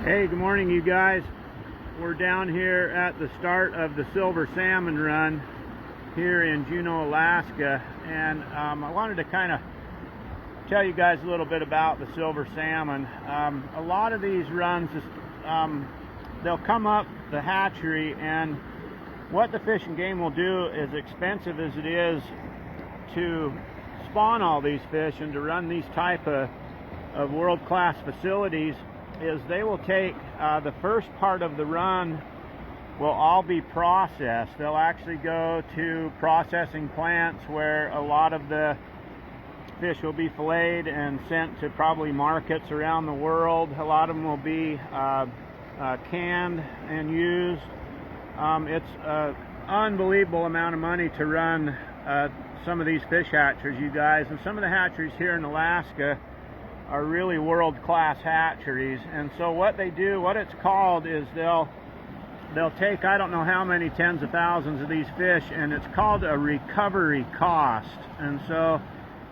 Hey, good morning, you guys. We're down here at the start of the silver salmon run here in Juneau, Alaska, and I wanted to kind of tell you guys a little bit about the silver salmon. A lot of these runs, they'll come up the hatchery, and what the Fish and Game will do, as expensive as it is to spawn all these fish and to run these type of world-class facilities, is they will take the first part of the run will all be processed. They'll actually go to processing plants where a lot of the fish will be filleted and sent to probably markets around the world. A lot of them will be canned and used. It's an unbelievable amount of money to run some of these fish hatcheries, you guys, and some of the hatcheries here in Alaska are really world-class hatcheries. And so what they do, what it's called, is they'll take, I don't know how many tens of thousands of these fish, and it's called a recovery cost. And so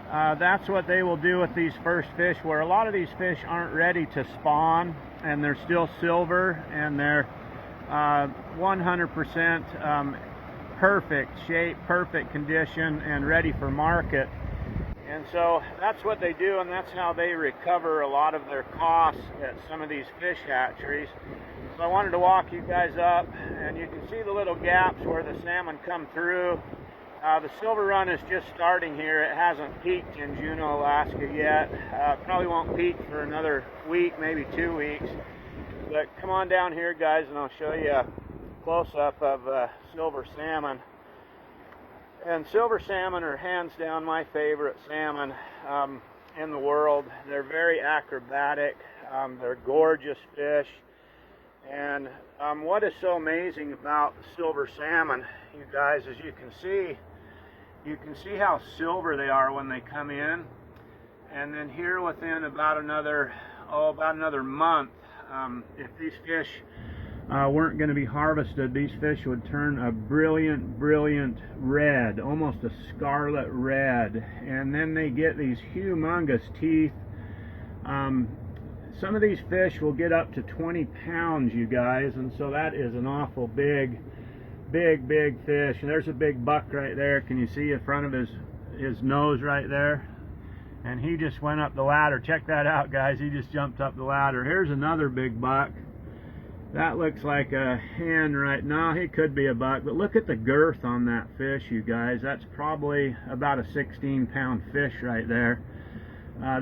that's what they will do with these first fish, where a lot of these fish aren't ready to spawn and they're still silver and they're 100% perfect shape, perfect condition, and ready for market. And so that's what they do, and that's how they recover a lot of their costs at some of these fish hatcheries. So I wanted to walk you guys up, and you can see the little gaps where the salmon come through. The silver run is just starting here. It hasn't peaked in Juneau, Alaska yet. Probably won't peak for another week, maybe 2 weeks. But come on down here, guys, and I'll show you a close-up of silver salmon. And silver salmon are hands down my favorite salmon in the world. They're very acrobatic. They're gorgeous fish. And what is so amazing about the silver salmon, you guys, is you can see how silver they are when they come in. And then here within about another month, if these fish weren't going to be harvested, these fish would turn a brilliant red, almost a scarlet red, and then they get these humongous teeth. Some of these fish will get up to 20 pounds, you guys, and so that is an awful big fish. And there's a big buck right there. Can you see in front of his nose right there? And he just went up the ladder. Check that out, guys. He just jumped up the ladder. Here's another big buck. That looks like a hen right now. He could be a buck, but look at the girth on that fish, you guys. That's probably about a 16-pound fish right there.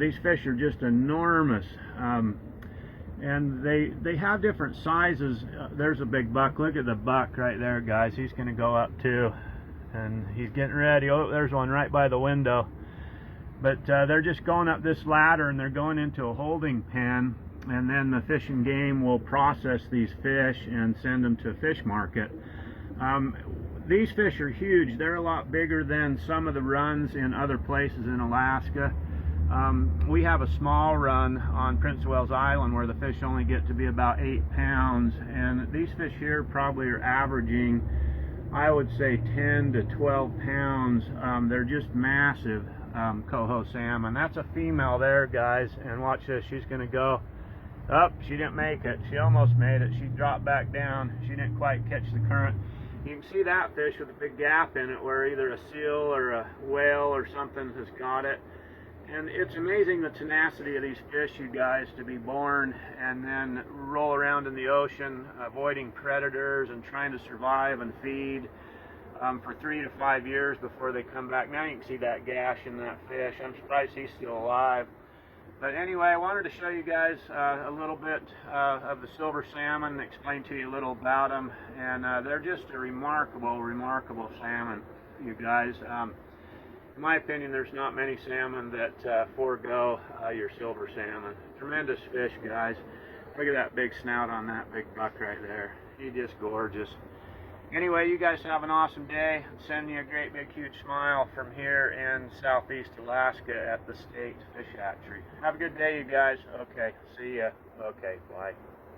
These fish are just enormous, and they have different sizes. There's a big buck. Look at the buck right there, guys. He's going to go up too, and he's getting ready. Oh, there's one right by the window. But they're just going up this ladder, and they're going into a holding pen. And then the Fish and Game will process these fish and send them to a fish market. These fish are huge. They're a lot bigger than some of the runs in other places in Alaska. We have a small run on Prince of Wales Island where the fish only get to be about 8 pounds. And these fish here probably are averaging, I would say, 10 to 12 pounds. They're just massive coho salmon. That's a female there, guys. And watch this. She's going to go. Oh, she didn't make it. She almost made it. She dropped back down. She didn't quite catch the current. You can see that fish with a big gap in it where either a seal or a whale or something has got it. And it's amazing the tenacity of these fish, you guys, to be born and then roll around in the ocean, avoiding predators and trying to survive and feed for 3 to 5 years before they come back. Now you can see that gash in that fish. I'm surprised he's still alive. But anyway, I wanted to show you guys a little bit of the silver salmon and explain to you a little about them. And they're just a remarkable salmon, you guys. In my opinion, there's not many salmon that forego your silver salmon. Tremendous fish, guys. Look at that big snout on that big buck right there. He's just gorgeous. Anyway, you guys have an awesome day. I'm sending you a great big huge smile from here in southeast Alaska at the State Fish Hatchery. Have a good day, you guys. Okay, see ya. Okay, bye.